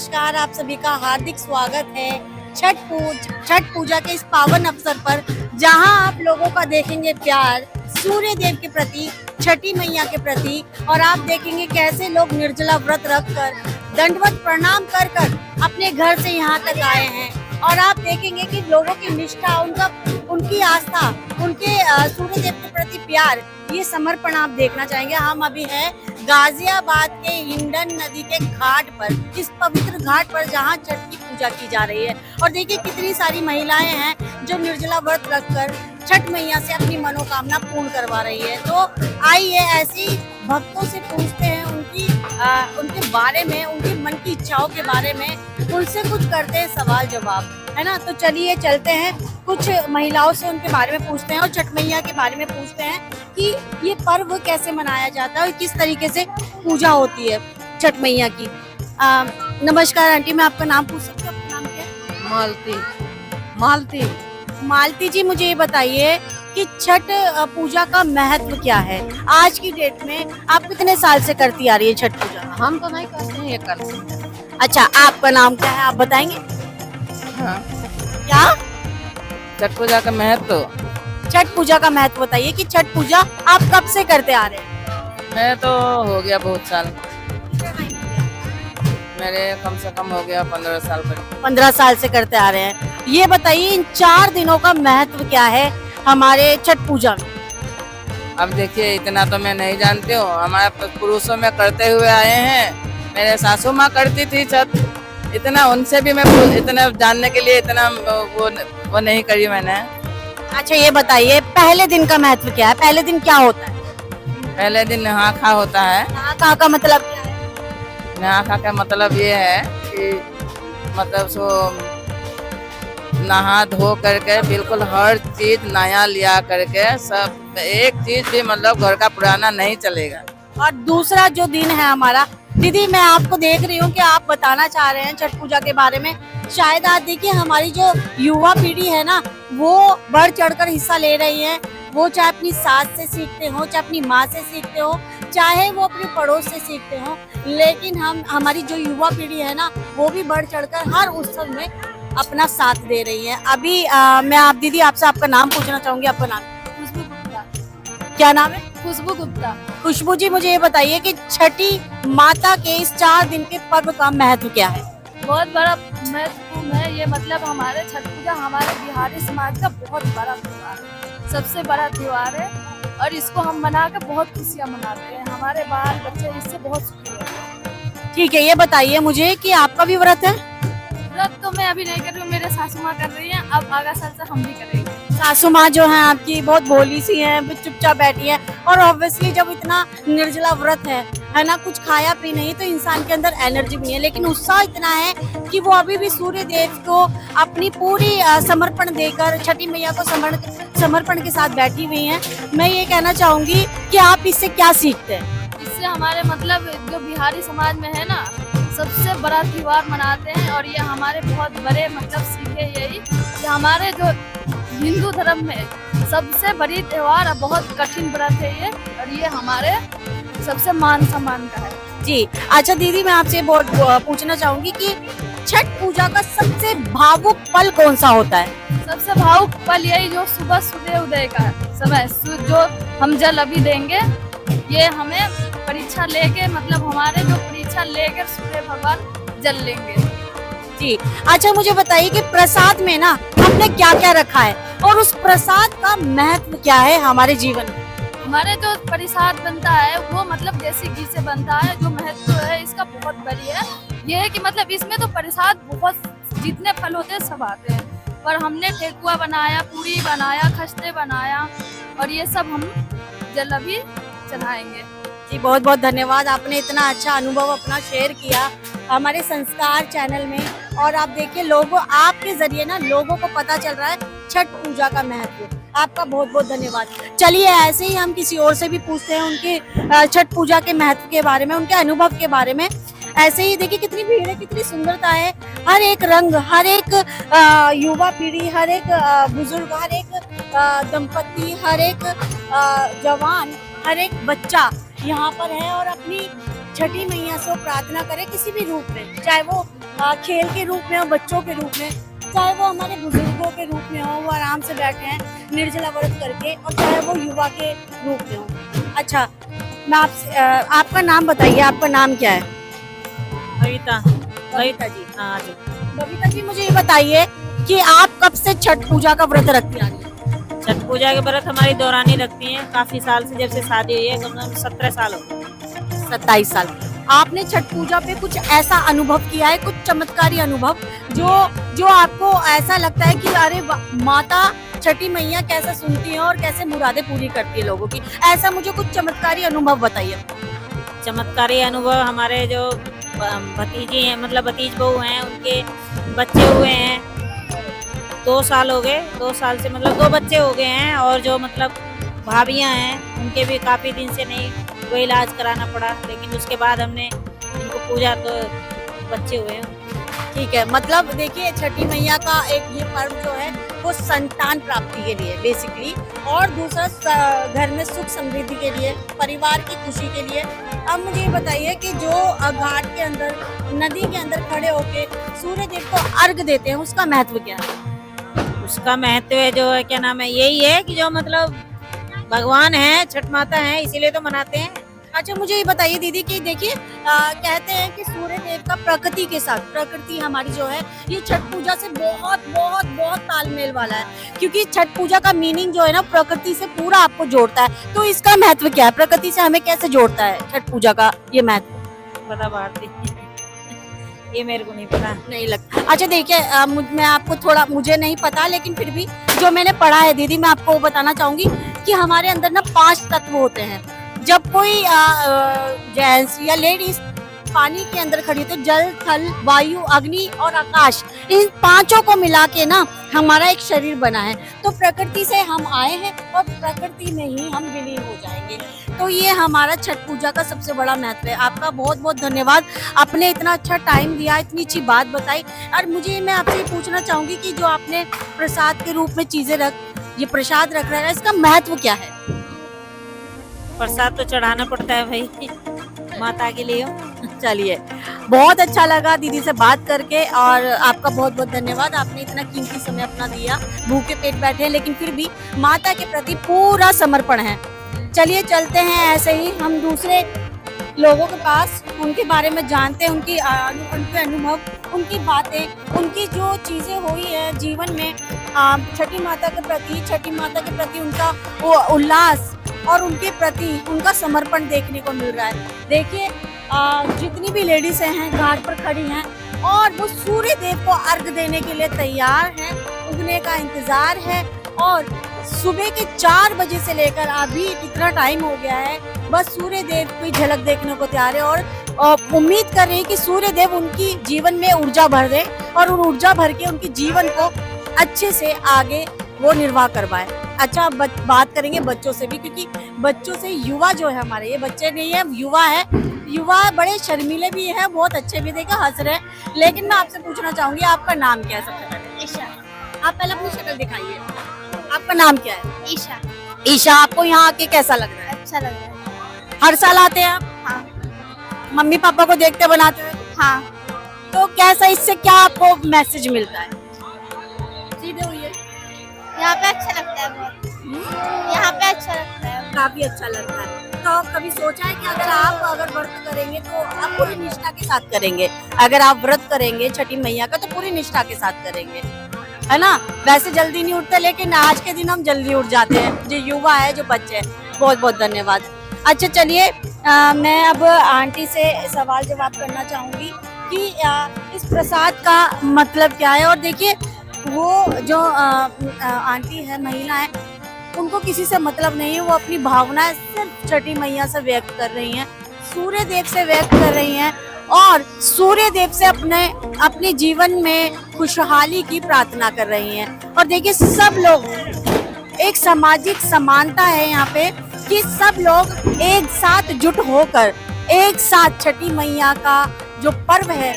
नमस्कार, आप सभी का हार्दिक स्वागत है छठ पूजा के इस पावन अवसर पर, जहां आप लोगों का देखेंगे प्यार सूर्य देव के प्रति, छठी मैया के प्रति। और आप देखेंगे कैसे लोग निर्जला व्रत रखकर दंडवत प्रणाम कर कर अपने घर से यहाँ तक आए हैं। और आप देखेंगे कि लोगों की निष्ठा, उनकी आस्था, उनके सूर्य देव के प्रति प्यार, ये समर्पण आप देखना चाहेंगे। हम अभी हैं गाजियाबाद के हिंडन नदी के घाट पर, इस पवित्र घाट पर जहां छठ की पूजा की जा रही है। और देखिए कितनी सारी महिलाएं हैं जो निर्जला व्रत रखकर छठ मैया से अपनी मनोकामना पूर्ण करवा रही है। तो आइए ऐसी भक्तों से पूछते हैं उनके बारे में, उनकी मन की इच्छाओं के बारे में, उनसे कुछ करते हैं सवाल जवाब, है ना। तो चलिए चलते हैं, कुछ महिलाओं से उनके बारे में पूछते हैं और छठ मैया के बारे में पूछते हैं कि ये पर्व कैसे मनाया जाता है और किस तरीके से पूजा होती है छठ मैया की। नमस्कार आंटी, मैं आपका नाम पूछ सकती हूँ? आपका नाम क्या है? मालती। मालती जी, मुझे ये बताइए कि छठ पूजा का महत्व क्या है आज की डेट में? आप कितने साल से करती आ रही है छठ पूजा? हम तो नहीं करते हैं, ये करते हैं। अच्छा, आपका नाम क्या है, आप बताएंगे? हाँ। क्या छठ पूजा का महत्व? छठ पूजा का महत्व बताइए कि छठ पूजा आप कब से करते आ रहे हैं? मैं तो हो गया बहुत साल, मेरे कम से कम हो गया 15 साल पर। 15 साल से करते आ रहे हैं। ये बताइए इन 4 दिनों का महत्व क्या है हमारे छठ पूजा में? अब देखिए, इतना तो मैं नहीं जानती हूँ, हमारे पुरुषों में करते हुए आए हैं। मेरे सासू माँ करती थी छठ, इतना उनसे भी मैं इतना जानने के लिए इतना वो नहीं करी मैंने। अच्छा, ये बताइए पहले दिन का महत्व क्या है? पहले दिन क्या होता है? पहले दिन नहा खा होता है। नहा खा का मतलब क्या है? नहा खा का मतलब ये है कि मतलब सो नहा धो करके बिल्कुल हर चीज नया लिया करके, सब एक चीज भी मतलब घर का पुराना नहीं चलेगा। और दूसरा जो दिन है हमारा, दीदी मैं आपको देख रही हूँ कि आप बताना चाह रहे हैं छठ पूजा के बारे में। शायद आप देखिए हमारी जो युवा पीढ़ी है ना, वो बढ़ चढ़कर हिस्सा ले रही है। वो चाहे अपनी सास से सीखते हो, चाहे अपनी माँ से सीखते हो, चाहे वो अपने पड़ोस से सीखते हो, लेकिन हमारी जो युवा पीढ़ी है ना, वो भी बढ़ चढ़कर हर उत्सव में अपना साथ दे रही है। अभी मैं आप दीदी आपसे आपका नाम पूछना चाहूंगी। आपका नाम? खुशबू गुप्ता। क्या नाम है? खुशबू गुप्ता। खुशबू जी, मुझे ये बताइए कि छठी माता के इस 4 दिन के पर्व का महत्व क्या है? बहुत बड़ा महत्वपूर्ण है ये, मतलब हमारे छठ पूजा हमारे बिहारी समाज का बहुत बड़ा त्योहार है, सबसे बड़ा त्योहार है। और इसको हम मना कर बहुत खुशियाँ मनाते हैं, हमारे बाल बच्चे इससे बहुत सुखी रहते हैं। ठीक है, ये बताइए मुझे कि आपका भी व्रत है? व्रत तो मैं अभी नहीं कर रही हूँ, मेरे सासू माँ कर रही है, अब आगा साल से हम भी करेंगे। सासू माँ जो है आपकी बहुत भोली सी है, चुपचाप बैठी है। और ऑब्वियसली जब इतना निर्जला व्रत है ना, कुछ खाया पी नहीं, तो इंसान के अंदर एनर्जी भी नहीं है, लेकिन उत्साह इतना है कि वो अभी भी सूर्य देव को अपनी पूरी समर्पण देकर छठी मैया को समर्पण के साथ बैठी हुई हैं। मैं ये कहना चाहूंगी कि आप इससे क्या सीखते हैं? इससे हमारे मतलब जो बिहारी समाज में है ना, सबसे बड़ा त्योहार मनाते हैं। और ये हमारे बहुत बड़े मतलब सीखे यही कि हमारे जो हिंदू धर्म में सबसे बड़ी त्योहार और बहुत कठिन व्रत है ये, और ये हमारे सबसे मान सम्मान का है। जी अच्छा दीदी, मैं आपसे बहुत पूछना चाहूंगी कि छठ पूजा का सबसे भावुक पल कौन सा होता है? सबसे भावुक पल यही जो सुबह सूर्य उदय का समय, जो हम जल अभी देंगे, ये हमें परीक्षा लेके, मतलब हमारे जो परीक्षा लेकर सूर्य भगवान जल लेंगे। जी अच्छा, मुझे बताइए कि प्रसाद में ना हमने क्या क्या रखा है और उस प्रसाद का महत्व क्या है हमारे जीवन में? हमारे जो प्रसाद बनता है वो मतलब देसी घी से बनता है। जो महत्व है इसका बहुत बड़ी है, ये है कि मतलब इसमें तो प्रसाद बहुत जितने फल होते हैं सब आते हैं, पर हमने ठेकुआ बनाया, पूरी बनाया, खस्ते बनाया, और ये सब हम जल अभी चढ़ाएंगे। जी बहुत बहुत धन्यवाद, आपने इतना अच्छा अनुभव अपना शेयर किया हमारे संस्कार चैनल में। और आप देखिए लोगों, आपके जरिए ना लोगों को पता चल रहा है छठ पूजा का महत्व। आपका बहुत बहुत धन्यवाद। चलिए ऐसे ही हम किसी और से भी पूछते हैं उनके छठ पूजा के महत्व के बारे में, उनके अनुभव के बारे में। ऐसे ही देखिए कितनी भीड़ है, कितनी सुंदरता है, हर एक रंग, हर एक युवा पीढ़ी, हर एक बुजुर्ग, हर एक दंपति, हर एक जवान, हर एक बच्चा यहाँ पर है और अपनी छठी मैया से प्रार्थना करे किसी भी रूप में, चाहे वो खेल के रूप में हो, बच्चों के रूप में, चाहे वो हमारे बुजुर्गों के रूप में हो, वो आराम से बैठे हैं निर्जला व्रत करके, और चाहे वो युवा के रूप में हो। अच्छा, मैं आपसे आपका नाम बताइए, आपका नाम क्या है? बबीता। बबीता जी। हाँ जी। बबीता जी, मुझे ये बताइए कि आप कब से छठ पूजा का व्रत रखती आ रही हैं? छठ पूजा के व्रत हमारी दौरानी रखती हैं काफी साल से, जब से शादी हुई है, कम से कम 17 साल हो गए। 27 साल। आपने छठ पूजा पे कुछ ऐसा अनुभव किया है, कुछ चमत्कारी अनुभव जो आपको ऐसा लगता है कि अरे माता छठी मैया कैसे सुनती है और कैसे मुरादें पूरी करती है लोगों की, ऐसा मुझे कुछ चमत्कारी अनुभव बताइए। चमत्कारी अनुभव, हमारे जो भतीजी हैं, मतलब भतीज बहू हैं, उनके बच्चे हुए हैं, 2 साल हो गए, 2 साल से मतलब 2 बच्चे हो गए हैं, और जो मतलब भाभियां हैं उनके भी काफी दिन से नहीं कोई इलाज कराना पड़ा, लेकिन उसके बाद हमने इनको पूजा तो बच्चे हुए हैं। ठीक है, मतलब देखिए छठी मैया का एक ये पर्व जो है वो संतान प्राप्ति के लिए बेसिकली, और दूसरा घर में सुख समृद्धि के लिए, परिवार की खुशी के लिए। अब मुझे ये बताइए कि जो घाट के अंदर, नदी के अंदर खड़े होके सूर्य देव को अर्घ देते हैं, उसका महत्व क्या है? उसका महत्व जो है, क्या नाम है, यही है कि जो मतलब भगवान है, छठ माता है, इसीलिए तो मनाते हैं। अच्छा, मुझे ये बताइए दीदी कि देखिए कहते हैं कि सूर्य देव का प्रकृति के साथ, प्रकृति हमारी जो है ये छठ पूजा से बहुत बहुत बहुत तालमेल वाला है, क्योंकि छठ पूजा का मीनिंग जो है ना प्रकृति से पूरा आपको जोड़ता है। तो इसका महत्व क्या है, प्रकृति से हमें कैसे जोड़ता है छठ पूजा का ये महत्व? पता भारती ये मेरे को नहीं पता। नहीं लगता। अच्छा देखिए, मैं आपको थोड़ा, मुझे नहीं पता लेकिन फिर भी जो मैंने पढ़ा है दीदी, मैं आपको बताना चाहूंगी कि हमारे अंदर ना 5 तत्व होते हैं। जब कोई जेंट्स या लेडीज पानी के अंदर खड़ी, तो जल, थल, वायु, अग्नि और आकाश, इन 5 को मिला के ना हमारा एक शरीर बना है। तो प्रकृति से हम आए हैं और प्रकृति में ही हम विलीन हो जाएंगे। तो ये हमारा छठ पूजा का सबसे बड़ा महत्व है। आपका बहुत बहुत धन्यवाद, आपने इतना अच्छा टाइम दिया, इतनी अच्छी बात बताई। और मैं आपसे ये पूछना चाहूंगी कि जो आपने प्रसाद के रूप में चीजें ये प्रसाद रख रहा है, इसका महत्व क्या है? प्रसाद तो चढ़ाना पड़ता है भाई, माता के लिए। चलिए, बहुत अच्छा लगा दीदी से बात करके, और आपका बहुत बहुत धन्यवाद, आपने इतना कीमती समय अपना दिया। भूखे पेट बैठे हैं लेकिन फिर भी माता के प्रति पूरा समर्पण है। चलिए चलते हैं ऐसे ही हम दूसरे लोगों के पास, उनके बारे में जानते हैं, उनके अनुभव, उनकी बातें, उनकी जो चीजें हुई है जीवन में छठी माता के प्रति उनका वो उल्लास और उनके प्रति उनका समर्पण देखने को मिल रहा है। देखिए जितनी भी लेडीज हैं घाट पर खड़ी हैं और वो सूर्य देव को अर्घ देने के लिए तैयार हैं, उगने का इंतजार है, और सुबह के 4 बजे से लेकर अभी इतना टाइम हो गया है, बस सूर्य देव की झलक देखने को तैयार है, और उम्मीद कर रहे हैं कि सूर्य देव उनकी जीवन में ऊर्जा भर दे और उन ऊर्जा भर के उनके जीवन को अच्छे से आगे वो निर्वाह करवाए। अच्छा, बात करेंगे बच्चों से भी, क्योंकि बच्चों से युवा जो है हमारे, ये बच्चे नहीं है, युवा है। युवा बड़े शर्मीले भी हैं, बहुत अच्छे भी, देखा हंस रहे हैं। लेकिन मैं आपसे पूछना चाहूंगी, आपका नाम क्या है? सबसे पहले ईशा। आप पहले अपनी शक्ल दिखाइए, आपका नाम क्या है? ईशा। ईशा, आपको यहाँ आके कैसा लग रहा है? अच्छा लग रहा है। हर साल आते हैं आप? हाँ। मम्मी पापा को देखते बनाते हुए? हाँ। तो कैसा, इससे क्या आपको मैसेज मिलता है? सीधे हुई है, यहाँ पे अच्छा लगता है बहुत। यहाँ पे अच्छा लगता है, काफी अच्छा लगता है। तो कभी सोचा है कि अगर व्रत करेंगे तो आप पूरी निष्ठा के साथ करेंगे? अगर आप व्रत करेंगे छठी मैया का तो पूरी निष्ठा के साथ करेंगे, है ना? वैसे जल्दी नहीं उठते, लेकिन आज के दिन हम जल्दी उठ जाते हैं, जो युवा है, जो बच्चे हैं। बहुत बहुत धन्यवाद। अच्छा चलिए, मैं अब आंटी से सवाल जवाब करना चाहूंगी कि इस प्रसाद का मतलब क्या है। और देखिए, वो जो आंटी है, महिला है, उनको किसी से मतलब नहीं है, वो अपनी भावनाएं सिर्फ छठी मैया से व्यक्त कर रही हैं, सूर्य देव से व्यक्त कर रही हैं, और सूर्य देव से अपने जीवन में खुशहाली की प्रार्थना कर रही हैं। और देखिए, सब लोग, एक सामाजिक समानता है यहाँ पे कि सब लोग एक साथ जुट होकर एक साथ छठी मैया का जो पर्व है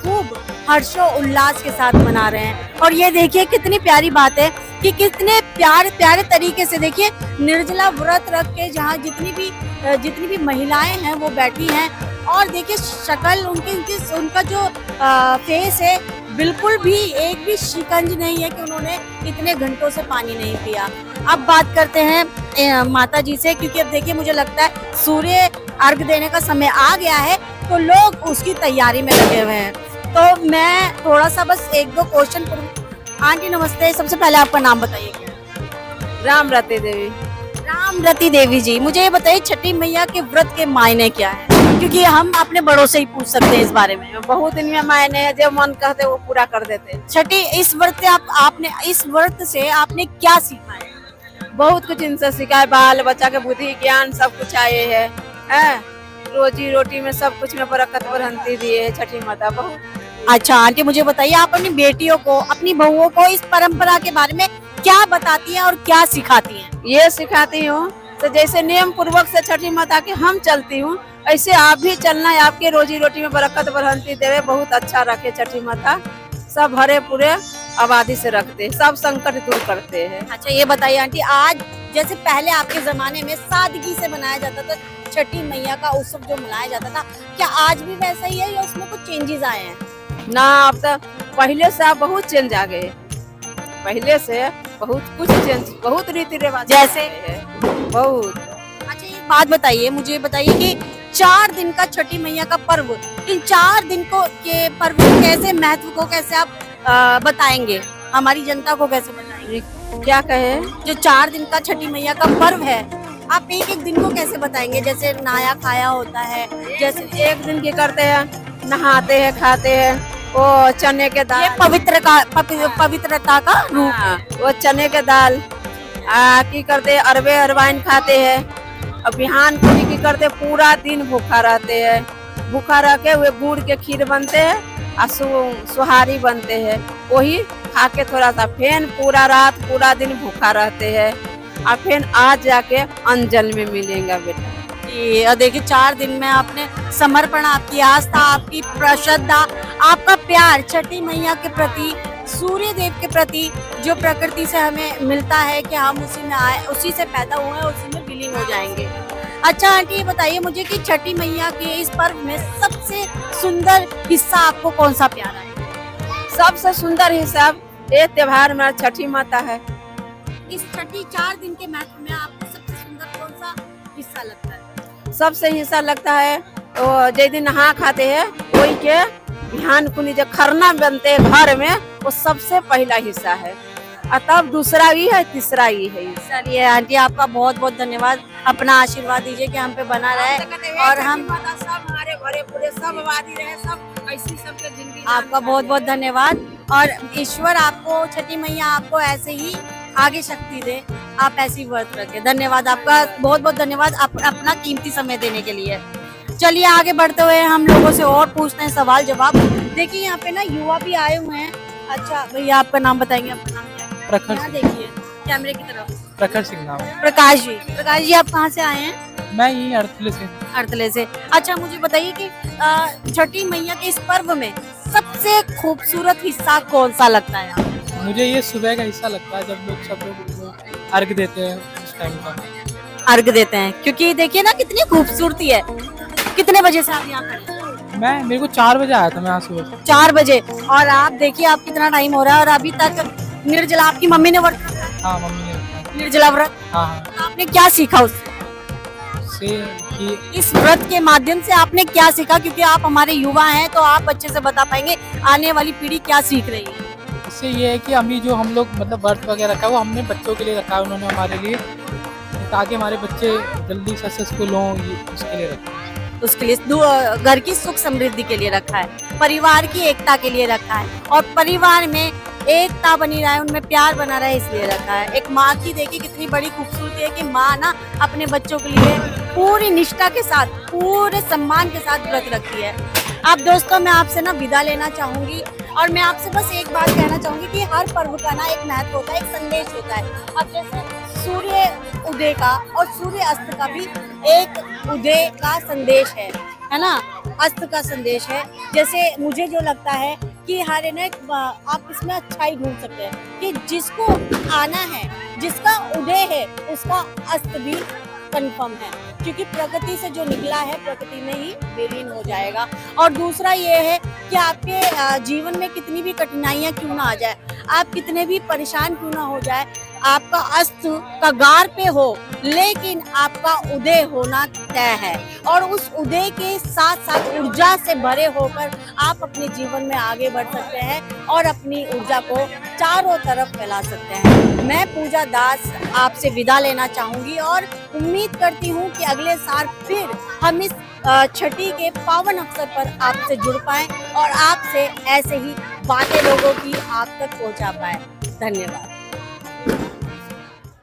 खूब हर्षो उल्लास के साथ मना रहे हैं। और ये देखिए कितनी प्यारी बात है कि कितने प्यारे तरीके से, देखिए, निर्जला व्रत रख के जहाँ जितनी भी महिलाएं हैं वो बैठी हैं, और देखिए शक्ल उनका जो फेस है, बिल्कुल भी एक भी शिकंज नहीं है कि उन्होंने इतने घंटों से पानी नहीं पिया। अब बात करते हैं माता जी से, क्योंकि अब देखिए मुझे लगता है सूर्य अर्घ देने का समय आ गया है, तो लोग उसकी तैयारी में लगे हुए हैं। तो मैं थोड़ा सा बस एक दो क्वेश्चन करूँ। आंटी नमस्ते, सबसे पहले आपका नाम बताइए। रामरती देवी। रामरती देवी जी, मुझे ये बताइए छठी मैया के व्रत के मायने क्या है, क्योंकि हम अपने बड़ों से ही पूछ सकते हैं इस बारे में। बहुत इनमें मायने है, जो मन कहते वो पूरा कर देते। छठी इस व्रत से इस व्रत से आपने क्या सीखा है? बहुत कुछ इनसे सीखा है, बाल बच्चा के बुद्धि ज्ञान सब कुछ आए है, रोजी रोटी में सब कुछ में बरकत बढ़ंती दी है छठी माता। बहुत अच्छा आंटी, मुझे बताइए आप अपनी बेटियों को, अपनी बहुओं को इस परंपरा के बारे में क्या बताती हैं और क्या सिखाती हैं? ये सिखाती हूँ तो जैसे नियम पूर्वक से छठी माता के हम चलती हूँ, ऐसे आप भी चलना है, आपके रोजी रोटी में बरकत बढ़ंती देवे, बहुत अच्छा रखे छठी माता। सब भरे पूरे आबादी से रखते, सब संकट दूर करते हैं। अच्छा ये बताइए आंटी, आज जैसे पहले आपके जमाने में सादगी से मनाया जाता था छठी मैया का उत्सव जो मनाया जाता था, क्या आज भी वैसा ही है या उसमें कुछ चेंजेस आए हैं? ना, अब तो पहले से अब बहुत चेंज आ गए, पहले से बहुत कुछ चेंज, बहुत रीति रिवाज जैसे है बहुत। अच्छा एक बात बताइए, मुझे बताइए कि 4 दिन का छठी मैया का पर्व, इन 4 दिन के पर्व को कैसे, महत्व को कैसे आप बताएंगे, हमारी जनता को कैसे बताएंगे? क्या कहे? जो 4 दिन का छठी मैया का पर्व है, आप एक एक दिन को कैसे बताएंगे? जैसे नहाया खाया होता है, जैसे एक दिन की करते हैं, नहाते हैं, खाते हैं, वो चने के दाल, ये पवित्रता का रूप। हाँ, वो चने के दाल की करते हैं, अरबे अरवाइन खाते हैं, और बिहान को की करते पूरा दिन भूखा रहते हैं, भूखा रह के वे गुड़ के खीर बनते हैं और सुहारी बनते हैं, वही खा के थोड़ा सा फेन पूरा रात पूरा दिन भूखा रहते हैं, और फिर आज जाके अंजल में मिलेगा बेटा। और देखिए 4 दिन में आपने समर्पण, आपकी आस्था, आपकी श्रद्धा, आपका प्यार छठी मैया के प्रति, सूर्य देव के प्रति, जो प्रकृति से हमें मिलता है कि हम उसी में आए, उसी से पैदा हुए हैं, उसी में विलीन हो जाएंगे। अच्छा आंटी ये बताइए मुझे कि छठी मैया के इस पर्व में सबसे सुंदर हिस्सा आपको कौन सा प्यारा है? सबसे सुंदर हिस्सा ये त्योहार में छठी माता है। इस छठी 4 दिन के महत्व में आपको सबसे सुंदर कौन सा हिस्सा लगता है? सबसे हिस्सा लगता है तो जिस दिन नहा खाते हैं वही के बिहान कुनी जो खरना बनते हैं घर में, वो सबसे पहला हिस्सा है, और तब दूसरा ही है, तीसरा ही है। चलिए आंटी आपका बहुत बहुत धन्यवाद, अपना आशीर्वाद दीजिए कि हम पे बना रहे और हम सब हमारे भरे पूरे सब आबादी रहे, सब ऐसी सबके जिंदगी। आपका बहुत बहुत धन्यवाद, और ईश्वर आपको, छठी मैया आपको ऐसे ही आगे शक्ति दे, आप ऐसी व्रत रखें। धन्यवाद आपका, बहुत बहुत धन्यवाद अपना कीमती समय देने के लिए। चलिए आगे बढ़ते हुए हम लोगों से और पूछते हैं सवाल जवाब। देखिए यहाँ पे ना युवा भी आए हुए हैं। अच्छा भैया आपका नाम बताएंगे, आपका नाम क्या है? प्रखर यहाँ देखिए कैमरे की तरफ। प्रखर सिंह नाम है। प्रकाश जी आप कहाँ से आए हैं? मैं यही अड़तले से। अड़तले से। अच्छा मुझे बताइए कि छठी मैया के इस पर्व में सबसे खूबसूरत हिस्सा कौन सा लगता है आपको? मुझे ये सुबह का हिस्सा लगता है, जब लोग सब लोग अर्घ देते हैं उस टाइम का। अर्घ देते हैं, क्योंकि देखिए ना कितनी खूबसूरती है। कितने बजे से आप यहाँ खड़े हैं? मेरे को 4 बजे आया था मैं यहाँ सुबह। 4 बजे, और आप देखिए आप कितना टाइम हो रहा है और अभी तक निर्जला, आपकी मम्मी ने व्रत रखा है? हाँ मम्मी ने रखा है। निर्जला व्रत। हाँ तो आपने क्या सीखा उससे? कि इस व्रत के माध्यम से आपने क्या सीखा, क्योंकि आप हमारे युवा हैं तो आप अच्छे से बता पाएंगे आने वाली पीढ़ी क्या सीख रही है। इससे ये है कि अभी जो हम लोग मतलब व्रत वगैरह रखा है वो हमने बच्चों के लिए रखा है, उन्होंने हमारे लिए, ताकि हमारे बच्चे जल्दी सक्सेसफुल हों, उसके लिए रखा है। उसके लिए घर की सुख समृद्धि के लिए रखा है, परिवार की एकता के लिए रखा है, और परिवार में एकता बनी रहे, उनमें प्यार बना रहे, इसलिए रखा है। एक माँ की देखिए कितनी बड़ी खूबसूरती है कि माँ ना अपने बच्चों के लिए पूरी निष्ठा के साथ, पूरे सम्मान के साथ व्रत रखती है। अब दोस्तों मैं आपसे ना विदा लेना चाहूंगी, और मैं आपसे बस एक बात कहना चाहूंगी कि हर पर्व का ना एक महत्व होता है, एक संदेश होता है। अब जैसे सूर्य उदय का और सूर्य अस्त का भी एक उदय का संदेश है ना, अस्त का संदेश है। जैसे मुझे जो लगता है कि हर ना आप इसमें अच्छाई ढूंढ सकते हैं कि जिसको आना है, जिसका उदय है, उसका अस्त भी कंफर्म है, क्योंकि प्रकृति से जो निकला है प्रकृति में ही विलीन हो जाएगा। और दूसरा ये है कि आपके जीवन में कितनी भी कठिनाइयां क्यों ना आ जाए, आप कितने भी परेशान क्यों ना हो जाए, आपका अस्त कगार पे हो, लेकिन आपका उदय होना तय है। और उस उदय के साथ साथ ऊर्जा से भरे होकर आप अपने जीवन में आगे बढ़ सकते हैं और अपनी ऊर्जा को चारों तरफ फैला सकते हैं। मैं पूजा दास आपसे विदा लेना चाहूंगी और उम्मीद करती हूँ कि अगले साल फिर हम इस छठी के पावन अवसर पर आपसे जुड़ पाएं और आपसे ऐसे ही बातें लोगों की आप तक पहुंचा पाए। धन्यवाद।